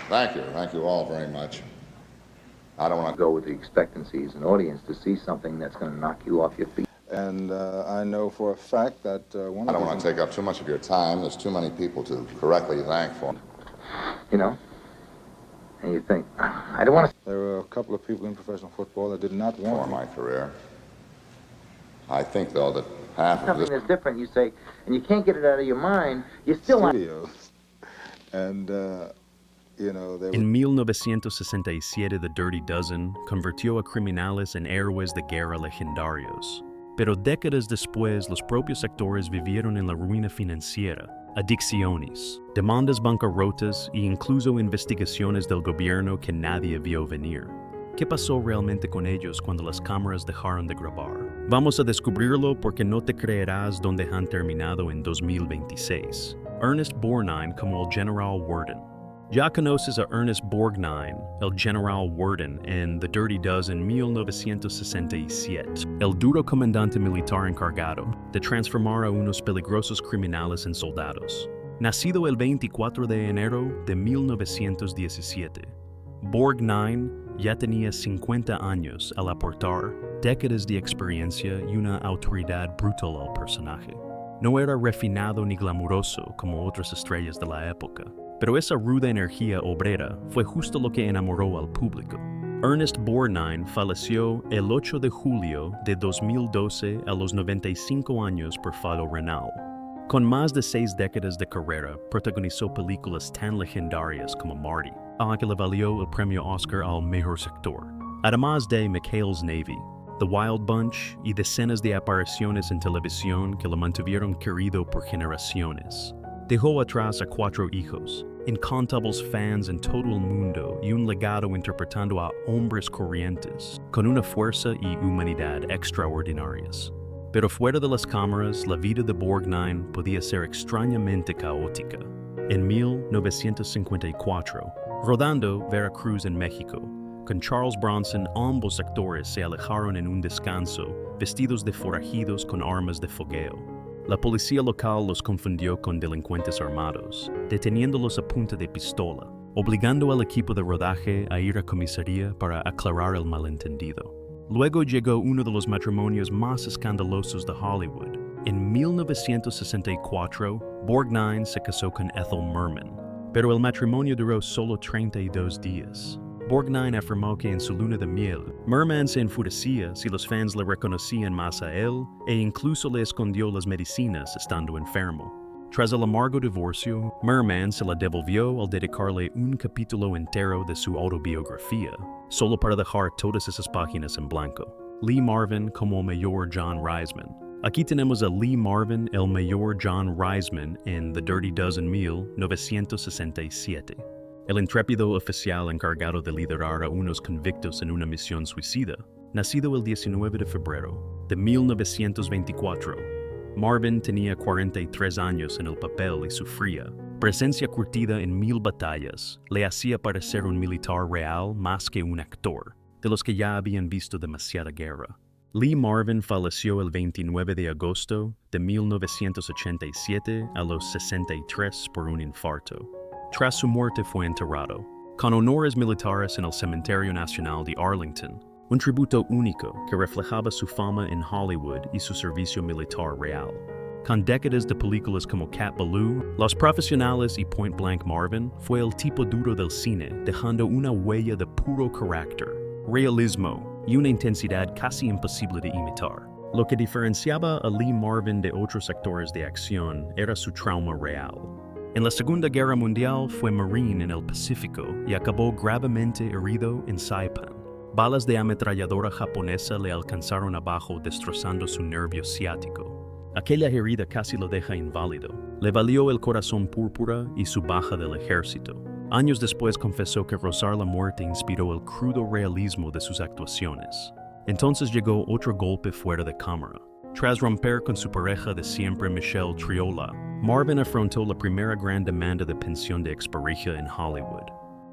Thank you all very much. I don't want to Go with the expectancy as an audience to see something that's going to knock you off your feet. And I know for a fact that I don't want to take up too much of your time. There's too many people to correctly thank for. You know? And you think, I don't want to... There were a couple of people in professional football that did not want For my career. I think, though, that half of Something this... that's different, you say, and you can't get it out of your mind, you still want... studios. And, you know, they En 1967, The Dirty Dozen convirtió a criminales en héroes de guerra legendarios. Pero décadas después, los propios actores vivieron en la ruina financiera, adicciones, demandas bancarrotas e incluso investigaciones del gobierno que nadie vio venir. ¿Qué pasó realmente con ellos cuando las cámaras dejaron de grabar? Vamos a descubrirlo porque no te creerás dónde han terminado en 2026. Ernest Borgnine como el General Worden. Ya conoces a Ernest Borgnine, el General Worden, en The Dirty Dozen 1967, el duro comandante militar encargado de transformar a unos peligrosos criminales en soldados. Nacido el 24 de enero de 1917, Borgnine ya tenía 50 años al aportar décadas de experiencia y una autoridad brutal al personaje. No era refinado ni glamuroso como otras estrellas de la época, pero esa ruda energía obrera fue justo lo que enamoró al público. Ernest Borgnine falleció el 8 de julio de 2012 a los 95 años por fallo renal. Con más de 6 décadas de carrera, protagonizó películas tan legendarias como Marty, a la que le valió el premio Oscar al mejor actor. Además de McHale's Navy, The Wild Bunch y decenas de apariciones en televisión que lo mantuvieron querido por generaciones. Dejó atrás a 4 hijos, incontables fans en todo el mundo y un legado interpretando a hombres corrientes, con una fuerza y humanidad extraordinarias. Pero fuera de las cámaras, la vida de Borgnine podía ser extrañamente caótica. En 1954, rodando Veracruz en México, con Charles Bronson, ambos actores se alejaron en un descanso, vestidos de forajidos con armas de fogueo. La policía local los confundió con delincuentes armados, deteniéndolos a punta de pistola, obligando al equipo de rodaje a ir a comisaría para aclarar el malentendido. Luego llegó uno de los matrimonios más escandalosos de Hollywood. En 1964, Borgnine se casó con Ethel Merman, pero el matrimonio duró solo 32 días. Borgnine afirmó que en su luna de miel, Merman se enfurecía si los fans le reconocían más a él e incluso le escondió las medicinas estando enfermo. Tras el amargo divorcio, Merman se la devolvió al dedicarle un capítulo entero de su autobiografía, solo para dejar todas esas páginas en blanco. Lee Marvin como Mayor John Reisman. Aquí tenemos a Lee Marvin, el Mayor John Reisman, en The Dirty Dozen 1967. El intrépido oficial encargado de liderar a unos convictos en una misión suicida, nacido el 19 de febrero de 1924. Marvin tenía 43 años en el papel y sufría. Presencia curtida en 1000 batallas le hacía parecer un militar real más que un actor, de los que ya habían visto demasiada guerra. Lee Marvin falleció el 29 de agosto de 1987 a los 63 por un infarto. Tras su muerte fue enterrado, con honores militares en el Cementerio Nacional de Arlington, un tributo único que reflejaba su fama en Hollywood y su servicio militar real. Con décadas de películas como Cat Ballou, Los Profesionales y Point Blank Marvin, fue el tipo duro del cine, dejando una huella de puro carácter, realismo y una intensidad casi imposible de imitar. Lo que diferenciaba a Lee Marvin de otros actores de acción era su trauma real. En la Segunda Guerra Mundial fue Marine en el Pacífico y acabó gravemente herido en Saipan. Balas de ametralladora japonesa le alcanzaron abajo destrozando su nervio ciático. Aquella herida casi lo deja inválido. Le valió el corazón púrpura y su baja del ejército. Años después confesó que rozar la muerte inspiró el crudo realismo de sus actuaciones. Entonces llegó otro golpe fuera de cámara. Tras romper con su pareja de siempre Michelle Triola, Marvin afrontó la primera gran demanda de pensión de expareja en Hollywood.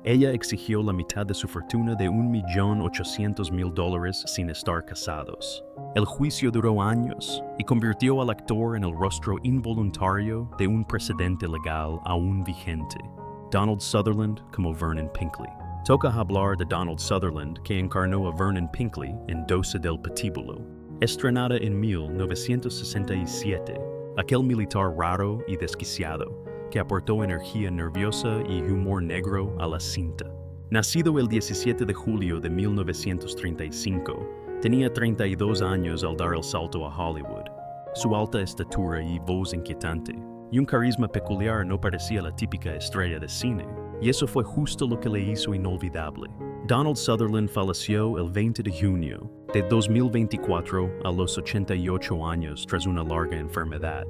Ella exigió la mitad de su fortuna de $1.800.000 sin estar casados. El juicio duró años y convirtió al actor en el rostro involuntario de un precedente legal aún vigente. Donald Sutherland como Vernon Pinkley. Toca hablar de Donald Sutherland, que encarnó a Vernon Pinkley en Doce del Patíbulo. Estrenada en 1967, aquel militar raro y desquiciado, que aportó energía nerviosa y humor negro a la cinta. Nacido el 17 de julio de 1935, tenía 32 años al dar el salto a Hollywood. Su alta estatura y voz inquietante, y un carisma peculiar no parecía la típica estrella de cine, y eso fue justo lo que le hizo inolvidable. Donald Sutherland falleció el 20 de junio de 2024 a los 88 años tras una larga enfermedad.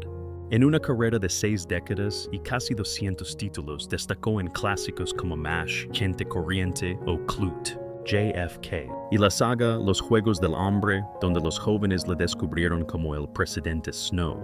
En una carrera de 6 décadas y casi 200 títulos, destacó en clásicos como MASH, Gente Corriente o Clute, JFK, y la saga Los Juegos del Hambre, donde los jóvenes le descubrieron como el presidente Snow.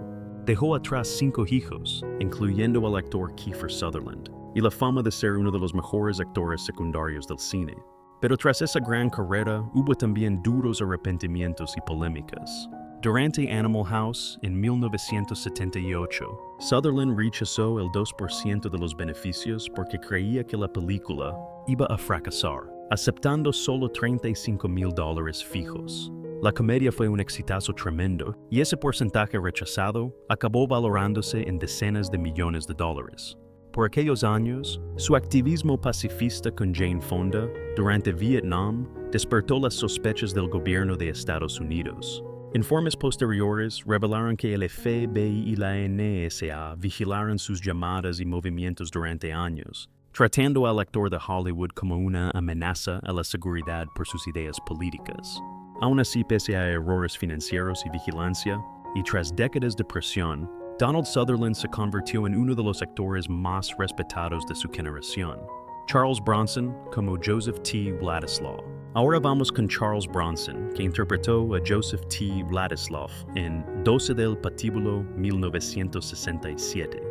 Dejó atrás 5 hijos, incluyendo al actor Kiefer Sutherland, y la fama de ser uno de los mejores actores secundarios del cine. Pero tras esa gran carrera, hubo también duros arrepentimientos y polémicas. Durante Animal House, en 1978, Sutherland rechazó el 2% de los beneficios porque creía que la película iba a fracasar, aceptando solo $35,000 fijos. La comedia fue un exitazo tremendo, y ese porcentaje rechazado acabó valorándose en decenas de millones de dólares. Por aquellos años, su activismo pacifista con Jane Fonda durante Vietnam despertó las sospechas del gobierno de Estados Unidos. Informes posteriores revelaron que el FBI y la NSA vigilaron sus llamadas y movimientos durante años, tratando al actor de Hollywood como una amenaza a la seguridad por sus ideas políticas. Aún así, pese a errores financieros y vigilancia, y tras décadas de presión, Donald Sutherland se convirtió en uno de los actores más respetados de su generación. Charles Bronson como Joseph T. Wladislaw. Ahora vamos con Charles Bronson, que interpretó a Joseph T. Wladislaw en Doce del Patíbulo 1967,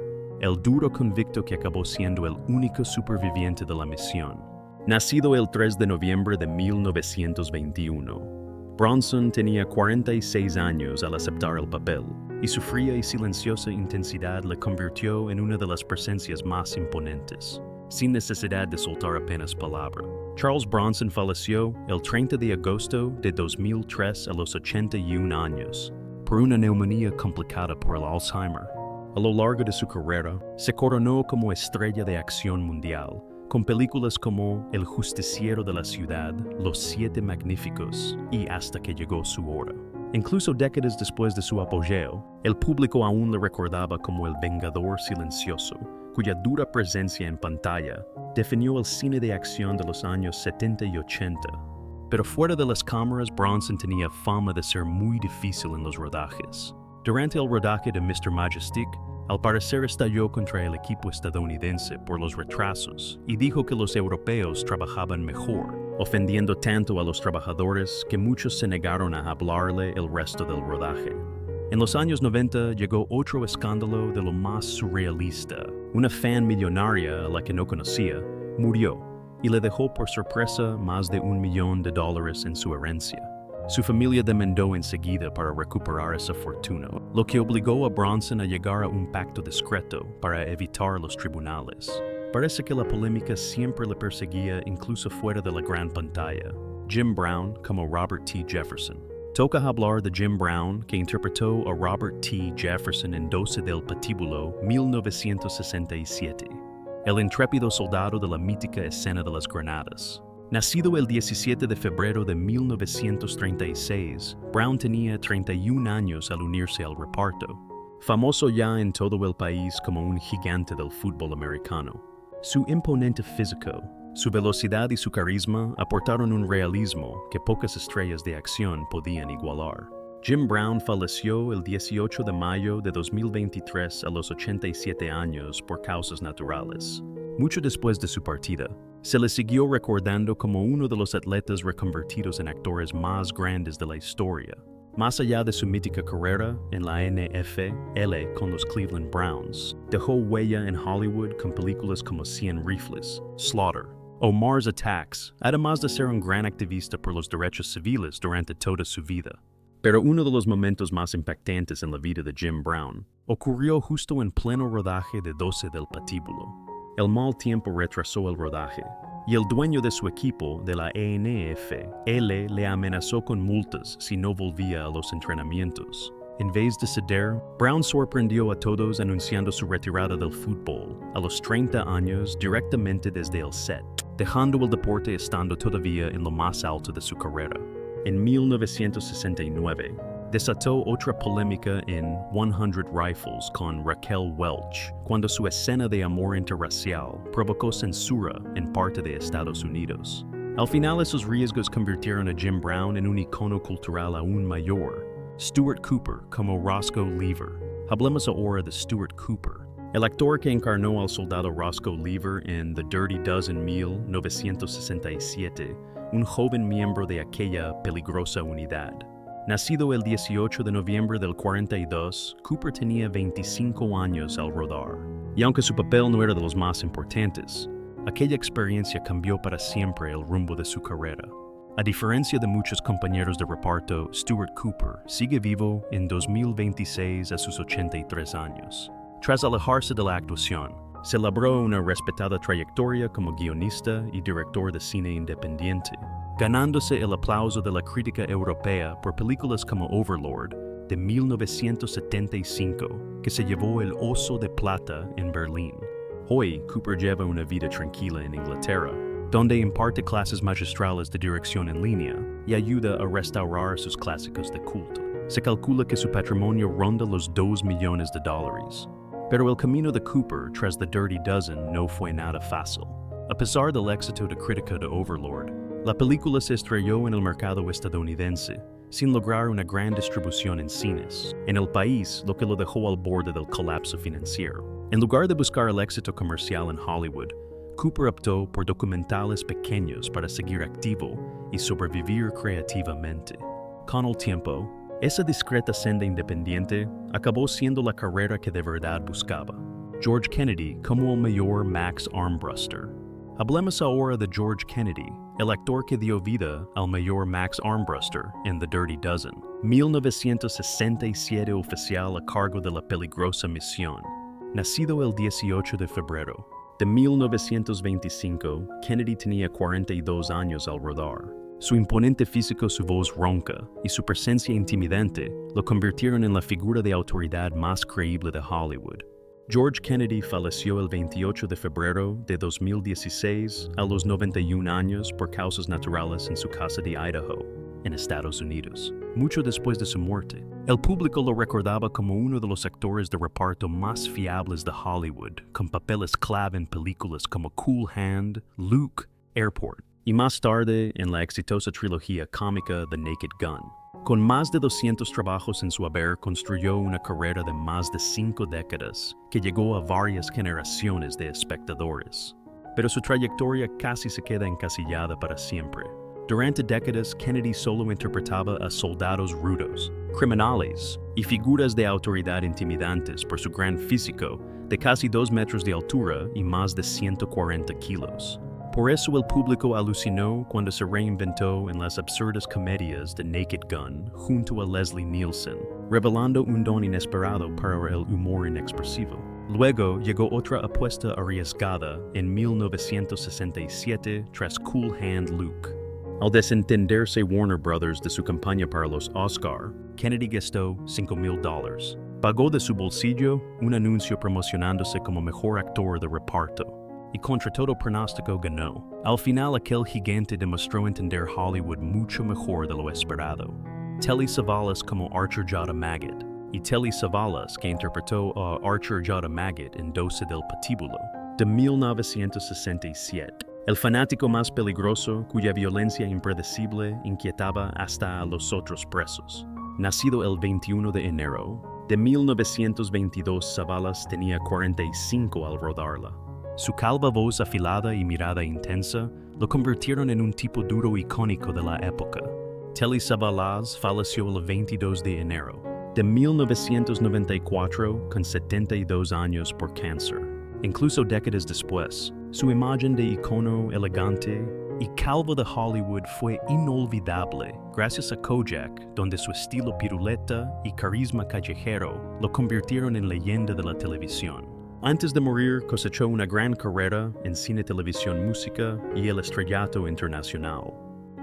el duro convicto que acabó siendo el único superviviente de la misión. Nacido el 3 de noviembre de 1921, Bronson tenía 46 años al aceptar el papel, y su fría y silenciosa intensidad le convirtió en una de las presencias más imponentes, sin necesidad de soltar apenas palabra. Charles Bronson falleció el 30 de agosto de 2003 a los 81 años, por una neumonía complicada por el Alzheimer. A lo largo de su carrera, se coronó como estrella de acción mundial, con películas como El Justiciero de la Ciudad, Los Siete Magníficos y Hasta que llegó su hora. Incluso décadas después de su apogeo, el público aún le recordaba como el Vengador silencioso, cuya dura presencia en pantalla definió el cine de acción de los años 70 y 80. Pero fuera de las cámaras, Bronson tenía fama de ser muy difícil en los rodajes. Durante el rodaje de Mr. Majestic, al parecer estalló contra el equipo estadounidense por los retrasos y dijo que los europeos trabajaban mejor, ofendiendo tanto a los trabajadores que muchos se negaron a hablarle el resto del rodaje. En los años 90 llegó otro escándalo de lo más surrealista. Una fan millonaria a la que no conocía murió y le dejó por sorpresa más de $1 millón en su herencia. Su familia demandó enseguida para recuperar esa fortuna, lo que obligó a Bronson a llegar a un pacto discreto para evitar los tribunales. Parece que la polémica siempre le perseguía incluso fuera de la gran pantalla. Jim Brown como Robert T. Jefferson. Toca hablar de Jim Brown, que interpretó a Robert T. Jefferson en Doce del Patíbulo 1967, el intrépido soldado de la mítica escena de las granadas. Nacido el 17 de febrero de 1936, Brown tenía 31 años al unirse al reparto, famoso ya en todo el país como un gigante del fútbol americano. Su imponente físico, su velocidad y su carisma aportaron un realismo que pocas estrellas de acción podían igualar. Jim Brown falleció el 18 de mayo de 2023 a los 87 años por causas naturales. Mucho después de su partida, se le siguió recordando como uno de los atletas reconvertidos en actores más grandes de la historia. Más allá de su mítica carrera en la NFL con los Cleveland Browns, dejó huella en Hollywood con películas como 100 Rifles, Slaughter o Mars Attacks, además de ser un gran activista por los derechos civiles durante toda su vida. Pero uno de los momentos más impactantes en la vida de Jim Brown ocurrió justo en pleno rodaje de Doce del Patíbulo. El mal tiempo retrasó el rodaje, y el dueño de su equipo, de la ENF, le amenazó con multas si no volvía a los entrenamientos. En vez de ceder, Brown sorprendió a todos anunciando su retirada del fútbol a los 30 años directamente desde el set, dejando el deporte estando todavía en lo más alto de su carrera. En 1969, desató otra polémica en 100 Rifles con Raquel Welch, cuando su escena de amor interracial provocó censura en parte de Estados Unidos. Al final, esos riesgos convirtieron a Jim Brown en un icono cultural aún mayor. Stuart Cooper como Roscoe Lever. Hablemos ahora de Stuart Cooper, el actor que encarnó al soldado Roscoe Lever en The Dirty Dozen 1967, un joven miembro de aquella peligrosa unidad. Nacido el 18 de noviembre del 42, Cooper tenía 25 años al rodar. Y aunque su papel no era de los más importantes, aquella experiencia cambió para siempre el rumbo de su carrera. A diferencia de muchos compañeros de reparto, Stuart Cooper sigue vivo en 2026 a sus 83 años. Tras alejarse de la actuación, se labró una respetada trayectoria como guionista y director de cine independiente, ganándose el aplauso de la crítica europea por películas como Overlord, de 1975, que se llevó el Oso de Plata en Berlín. Hoy, Cooper lleva una vida tranquila en Inglaterra, donde imparte clases magistrales de dirección en línea y ayuda a restaurar sus clásicos de culto. Se calcula que su patrimonio ronda los $2 millones. Pero el camino de Cooper tras The Dirty Dozen no fue nada fácil. A pesar del éxito de crítica de Overlord, la película se estrelló en el mercado estadounidense, sin lograr una gran distribución en cines, en el país, lo que lo dejó al borde del colapso financiero. En lugar de buscar el éxito comercial en Hollywood, Cooper optó por documentales pequeños para seguir activo y sobrevivir creativamente. Con el tiempo, esa discreta senda independiente acabó siendo la carrera que de verdad buscaba. George Kennedy como el mayor Max Armbruster. Hablemos ahora de George Kennedy, el actor que dio vida al mayor Max Armbruster en The Dirty Dozen. 1967 oficial a cargo de la peligrosa misión. Nacido el 18 de febrero de 1925, Kennedy tenía 42 años al rodar. Su imponente físico, su voz ronca y su presencia intimidante lo convirtieron en la figura de autoridad más creíble de Hollywood. George Kennedy falleció el 28 de febrero de 2016 a los 91 años por causas naturales en su casa de Idaho, en Estados Unidos. Mucho después de su muerte, el público lo recordaba como uno de los actores de reparto más fiables de Hollywood, con papeles clave en películas como Cool Hand, Luke, Airport, y más tarde en la exitosa trilogía cómica The Naked Gun. Con más de 200 trabajos en su haber, construyó una carrera de más de 5 décadas, que llegó a varias generaciones de espectadores. Pero su trayectoria casi se queda encasillada para siempre. Durante décadas, Kennedy solo interpretaba a soldados rudos, criminales y figuras de autoridad intimidantes por su gran físico de casi 2 metros de altura y más de 140 kilos. Por eso el público alucinó cuando se reinventó en las absurdas comedias de Naked Gun junto a Leslie Nielsen, revelando un don inesperado para el humor inexpresivo. Luego llegó otra apuesta arriesgada en 1967 tras Cool Hand Luke. Al desentenderse Warner Brothers de su campaña para los Oscar, Kennedy gastó $5,000. Pagó de su bolsillo un anuncio promocionándose como mejor actor de reparto, y contra todo pronóstico ganó. Al final, aquel gigante demostró entender Hollywood mucho mejor de lo esperado. Telly Savalas como Archer Jada Maggot, y Telly Savalas, que interpretó a Archer Jada Maggot en 12 del Patíbulo, de 1967. El fanático más peligroso, cuya violencia impredecible inquietaba hasta a los otros presos. Nacido el 21 de enero de 1922, Savalas tenía 45 al rodarla. Su calva voz afilada y mirada intensa lo convirtieron en un tipo duro icónico de la época. Telly Savalas falleció el 22 de enero de 1994 con 72 años por cáncer. Incluso décadas después, su imagen de icono elegante y calvo de Hollywood fue inolvidable gracias a Kojak, donde su estilo piruleta y carisma callejero lo convirtieron en leyenda de la televisión. Antes de morir cosechó una gran carrera en cine, televisión, música y el estrellato internacional.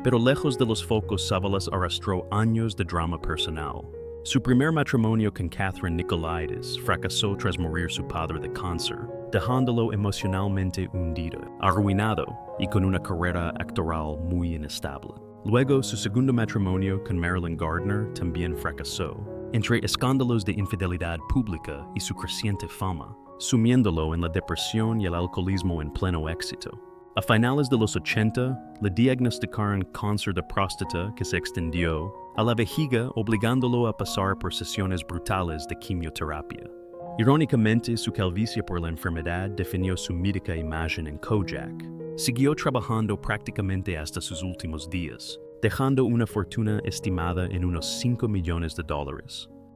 Pero lejos de los focos Sábalas arrastró años de drama personal. Su primer matrimonio con Catherine Nicolaides fracasó tras morir su padre de cáncer, dejándolo emocionalmente hundido, arruinado y con una carrera actoral muy inestable. Luego, su segundo matrimonio con Marilyn Gardner también fracasó, entre escándalos de infidelidad pública y su creciente fama, sumiéndolo en la depresión y el alcoholismo en pleno éxito. A finales de los 80, le diagnosticaron cáncer de próstata que se extendió a la vejiga, obligándolo a pasar por sesiones brutales de quimioterapia. Irónicamente, su calvicie por la enfermedad definió su mítica imagen en Kojak. Siguió trabajando prácticamente hasta sus últimos días, dejando una fortuna estimada en unos $5 millones.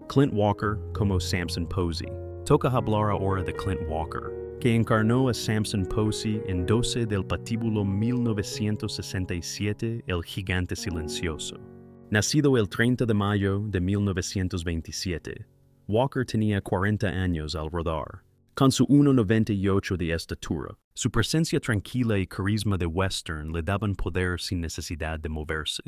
Clint Walker como Samson Posey. Toca hablar ahora de Clint Walker, que encarnó a Samson Posey en 12 del patíbulo 1967, El Gigante Silencioso. Nacido el 30 de mayo de 1927, Walker tenía 40 años al rodar. Con su 1,98 de estatura, su presencia tranquila y carisma de western le daban poder sin necesidad de moverse.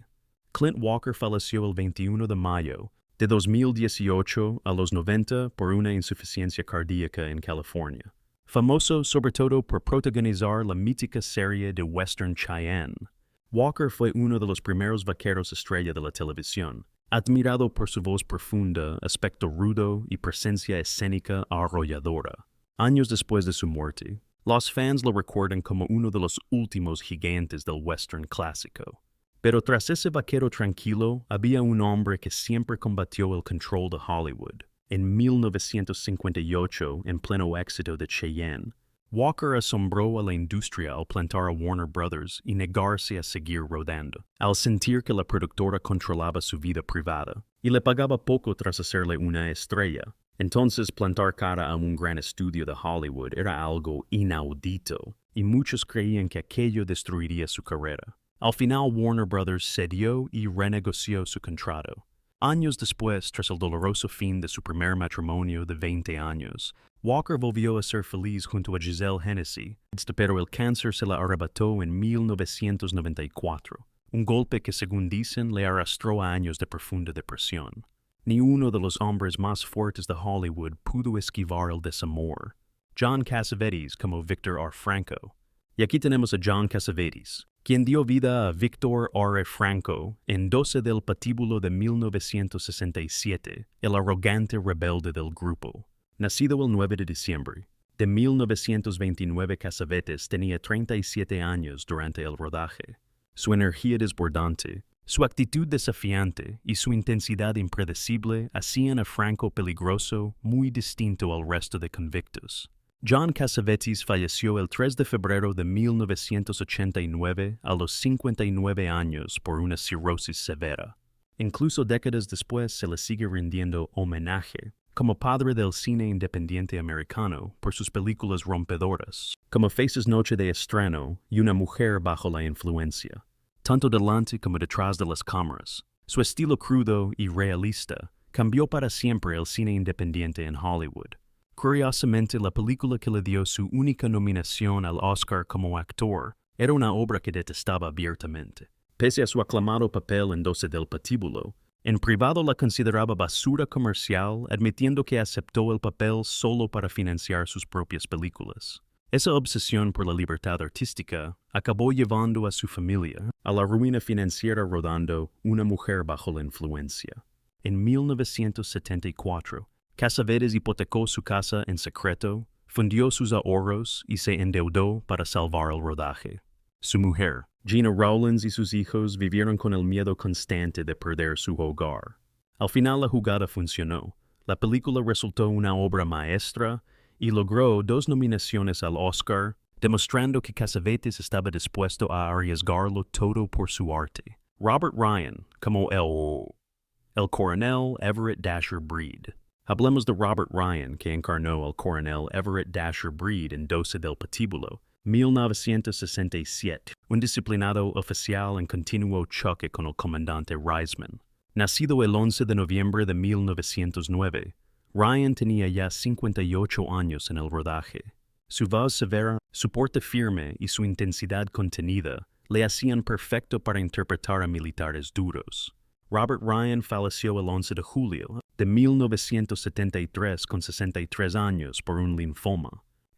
Clint Walker falleció el 21 de mayo de 2018 a los 90 por una insuficiencia cardíaca en California. Famoso sobre todo por protagonizar la mítica serie de western Cheyenne, Walker fue uno de los primeros vaqueros estrella de la televisión, admirado por su voz profunda, aspecto rudo y presencia escénica arrolladora. Años después de su muerte, los fans lo recuerdan como uno de los últimos gigantes del western clásico. Pero tras ese vaquero tranquilo, había un hombre que siempre combatió el control de Hollywood. En 1958, en pleno éxito de Cheyenne, Walker asombró a la industria al plantar a Warner Brothers y negarse a seguir rodando, al sentir que la productora controlaba su vida privada y le pagaba poco tras hacerle una estrella. Entonces, plantar cara a un gran estudio de Hollywood era algo inaudito, y muchos creían que aquello destruiría su carrera. Al final, Warner Brothers cedió y renegoció su contrato. Años después, tras el doloroso fin de su primer matrimonio de 20 años, Walker volvió a ser feliz junto a Giselle Hennessy, pero el cáncer se la arrebató en 1994, un golpe que, según dicen, le arrastró a años de profunda depresión. Ni uno de los hombres más fuertes de Hollywood pudo esquivar el desamor. John Cassavetes como Victor R. Franco. Y aquí tenemos a John Cassavetes, quien dio vida a Victor R. Franco en 12 del patíbulo de 1967, el arrogante rebelde del grupo. Nacido el 9 de diciembre de 1929, Cassavetes tenía 37 años durante el rodaje. Su energía desbordante, su actitud desafiante y su intensidad impredecible hacían a Franco peligroso, muy distinto al resto de convictos. John Cassavetes falleció el 3 de febrero de 1989 a los 59 años por una cirrosis severa. Incluso décadas después se le sigue rindiendo homenaje como padre del cine independiente americano por sus películas rompedoras, como Faces Noche de Estreno y Una mujer bajo la influencia. Tanto delante como detrás de las cámaras, su estilo crudo y realista cambió para siempre el cine independiente en Hollywood. Curiosamente, la película que le dio su única nominación al Oscar como actor era una obra que detestaba abiertamente. Pese a su aclamado papel en 12 del patíbulo, en privado la consideraba basura comercial, admitiendo que aceptó el papel solo para financiar sus propias películas. Esa obsesión por la libertad artística acabó llevando a su familia a la ruina financiera rodando Una mujer bajo la influencia. En 1974, Cassavetes hipotecó su casa en secreto, fundió sus ahorros y se endeudó para salvar el rodaje. Su mujer, Gina Rowlands, y sus hijos vivieron con el miedo constante de perder su hogar. Al final la jugada funcionó. La película resultó una obra maestra y logró 2 nominaciones al Oscar, demostrando que Cassavetes estaba dispuesto a arriesgarlo todo por su arte. Robert Ryan, como el coronel Everett Dasher Breed. Hablemos de Robert Ryan, que encarnó al coronel Everett Dasher Breed en 12 del patíbulo, 1967, un disciplinado oficial en continuo choque con el comandante Reisman. Nacido el 11 de noviembre de 1909, Ryan tenía ya 58 años en el rodaje. Su voz severa, su porte firme y su intensidad contenida le hacían perfecto para interpretar a militares duros. Robert Ryan falleció el 11 de julio de 1973 con 63 años por un linfoma.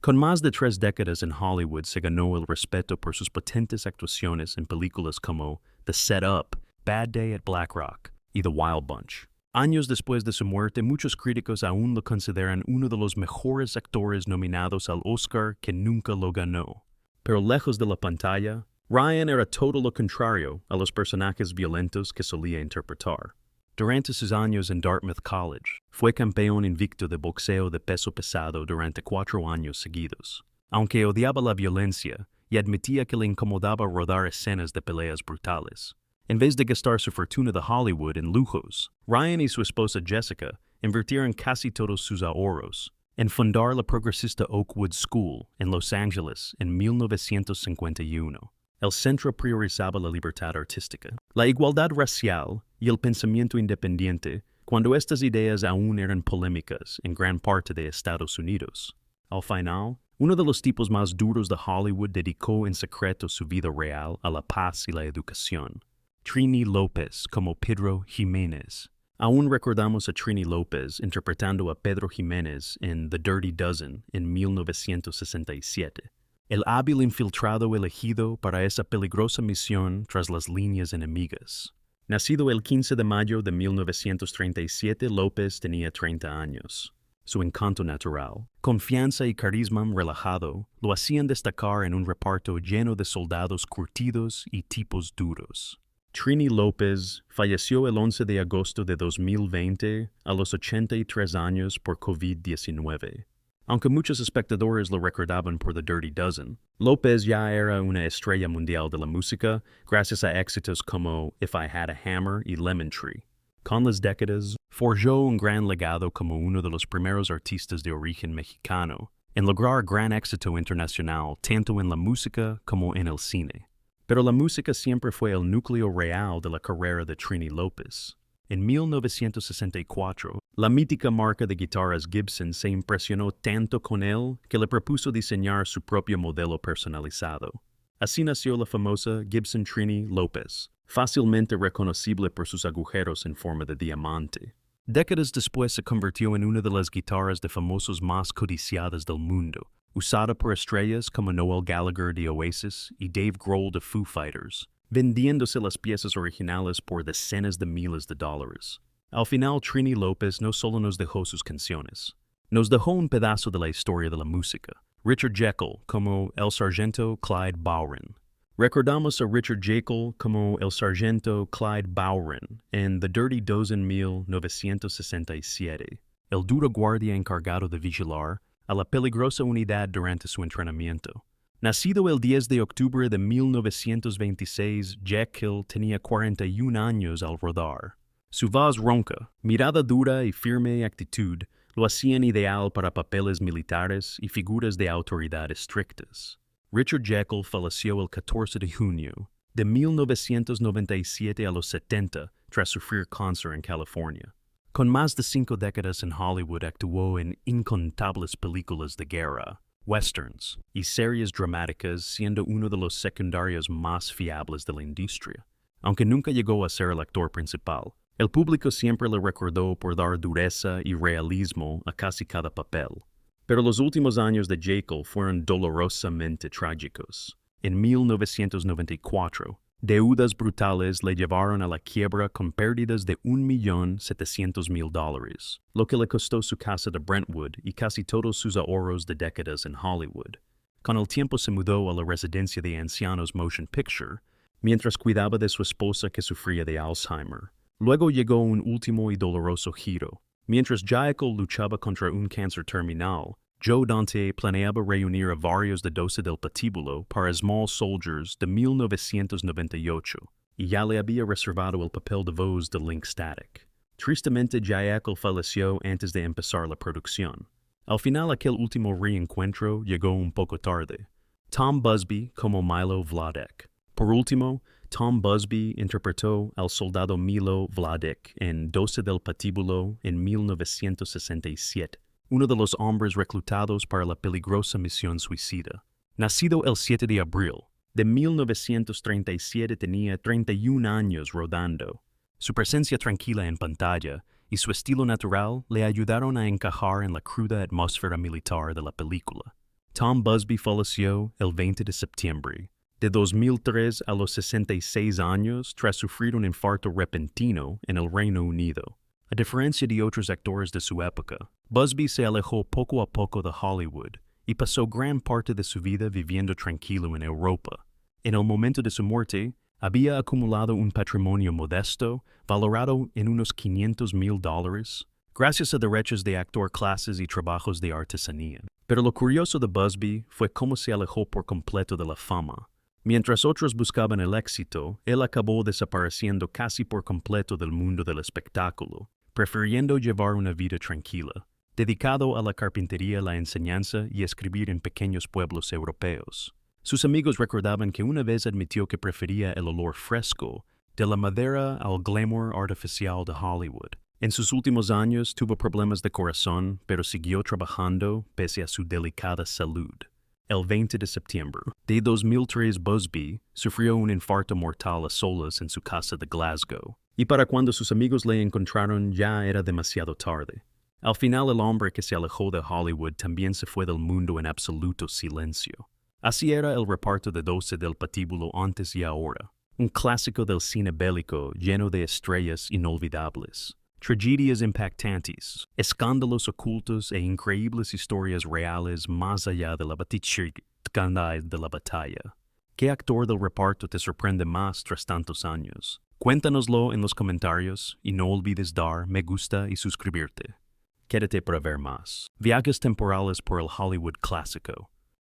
Con más de 3 décadas en Hollywood se ganó el respeto por sus potentes actuaciones en películas como The Setup, Bad Day at Black Rock y The Wild Bunch. Años después de su muerte, muchos críticos aún lo consideran uno de los mejores actores nominados al Oscar que nunca lo ganó. Pero lejos de la pantalla, Ryan era todo lo contrario a los personajes violentos que solía interpretar. Durante sus años en Dartmouth College, fue campeón invicto de boxeo de peso pesado durante 4 años seguidos. Aunque odiaba la violencia y admitía que le incomodaba rodar escenas de peleas brutales. En vez de gastar su fortuna de Hollywood en lujos, Ryan y su esposa Jessica invirtieron casi todos sus ahorros en fundar la progresista Oakwood School en Los Ángeles en 1951. El centro priorizaba la libertad artística, la igualdad racial y el pensamiento independiente cuando estas ideas aún eran polémicas en gran parte de Estados Unidos. Al final, uno de los tipos más duros de Hollywood dedicó en secreto su vida real a la paz y la educación. Trini López como Pedro Jiménez. Aún recordamos a Trini López interpretando a Pedro Jiménez en The Dirty Dozen en 1967. El hábil infiltrado elegido para esa peligrosa misión tras las líneas enemigas. Nacido el 15 de mayo de 1937, López tenía 30 años. Su encanto natural, confianza y carisma relajado lo hacían destacar en un reparto lleno de soldados curtidos y tipos duros. Trini López falleció el 11 de agosto de 2020 a los 83 años por COVID-19. Aunque muchos espectadores lo recordaban por The Dirty Dozen, López ya era una estrella mundial de la música gracias a éxitos como If I Had a Hammer y Lemon Tree. Con las décadas, forjó un gran legado como uno de los primeros artistas de origen mexicano en lograr gran éxito internacional tanto en la música como en el cine. Pero la música siempre fue el núcleo real de la carrera de Trini López. En 1964, la mítica marca de guitarras Gibson se impresionó tanto con él que le propuso diseñar su propio modelo personalizado. Así nació la famosa Gibson Trini López, fácilmente reconocible por sus agujeros en forma de diamante. Décadas después se convirtió en una de las guitarras de famosos más codiciadas del mundo, usada por estrellas como Noel Gallagher de Oasis y Dave Grohl de Foo Fighters, vendiéndose las piezas originales por decenas de miles de dólares. Al final, Trini López no solo nos dejó sus canciones, nos dejó un pedazo de la historia de la música. Richard Jekyll como el sargento Clyde Bowron. Recordamos a Richard Jekyll como el sargento Clyde Bowron en The Dirty Dozen 1967, el duro guardia encargado de vigilar a la peligrosa unidad durante su entrenamiento. Nacido el 10 de octubre de 1926, Jekyll tenía 41 años al rodar. Su voz ronca, mirada dura y firme actitud lo hacían ideal para papeles militares y figuras de autoridad estrictas. Richard Jekyll falleció el 14 de junio de 1997 a los 70 tras sufrir cáncer en California. Con más de 5 décadas en Hollywood actuó en incontables películas de guerra, westerns y series dramáticas, siendo uno de los secundarios más fiables de la industria. Aunque nunca llegó a ser el actor principal, el público siempre le recordó por dar dureza y realismo a casi cada papel. Pero los últimos años de Jekyll fueron dolorosamente trágicos. En 1994, deudas brutales le llevaron a la quiebra con pérdidas de $1.700.000, lo que le costó su casa de Brentwood y casi todos sus ahorros de décadas en Hollywood. Con el tiempo se mudó a la residencia de ancianos Motion Picture, mientras cuidaba de su esposa que sufría de Alzheimer. Luego llegó un último y doloroso giro. Mientras Jekyll luchaba contra un cáncer terminal, Joe Dante planeaba reunir a varios de 12 del patíbulo para Small Soldiers de 1998, y ya le había reservado el papel de voz de Link Static. Tristemente, Jekyll falleció antes de empezar la producción. Al final, aquel último reencuentro llegó un poco tarde. Tom Busby como Milo Vladek. Por último, Tom Busby interpretó al soldado Milo Vladek en 12 del Patíbulo en 1967, uno de los hombres reclutados para la peligrosa misión suicida. Nacido el 7 de abril de 1937, tenía 31 años rodando. Su presencia tranquila en pantalla y su estilo natural le ayudaron a encajar en la cruda atmósfera militar de la película. Tom Busby falleció el 20 de septiembre de 2003 a los 66 años tras sufrir un infarto repentino en el Reino Unido. A diferencia de otros actores de su época, Busby se alejó poco a poco de Hollywood y pasó gran parte de su vida viviendo tranquilo en Europa. En el momento de su muerte, había acumulado un patrimonio modesto, valorado en unos $500,000, gracias a derechos de actor, clases y trabajos de artesanía. Pero lo curioso de Busby fue cómo se alejó por completo de la fama. Mientras otros buscaban el éxito, él acabó desapareciendo casi por completo del mundo del espectáculo, prefiriendo llevar una vida tranquila, dedicado a la carpintería, la enseñanza y escribir en pequeños pueblos europeos. Sus amigos recordaban que una vez admitió que prefería el olor fresco de la madera al glamour artificial de Hollywood. En sus últimos años tuvo problemas de corazón, pero siguió trabajando pese a su delicada salud. El 20 de septiembre de 2003, Busby sufrió un infarto mortal a solas en su casa de Glasgow, y para cuando sus amigos le encontraron ya era demasiado tarde. Al final, el hombre que se alejó de Hollywood también se fue del mundo en absoluto silencio. Así era el reparto de 12 del Patíbulo antes y ahora, un clásico del cine bélico lleno de estrellas inolvidables, tragedias impactantes, escándalos ocultos e increíbles historias reales más allá de la de la batalla. ¿Qué actor del reparto te sorprende más tras tantos años? Cuéntanoslo en los comentarios y no olvides dar me gusta y suscribirte. Quédate para ver más. Viajes temporales por el Hollywood clásico.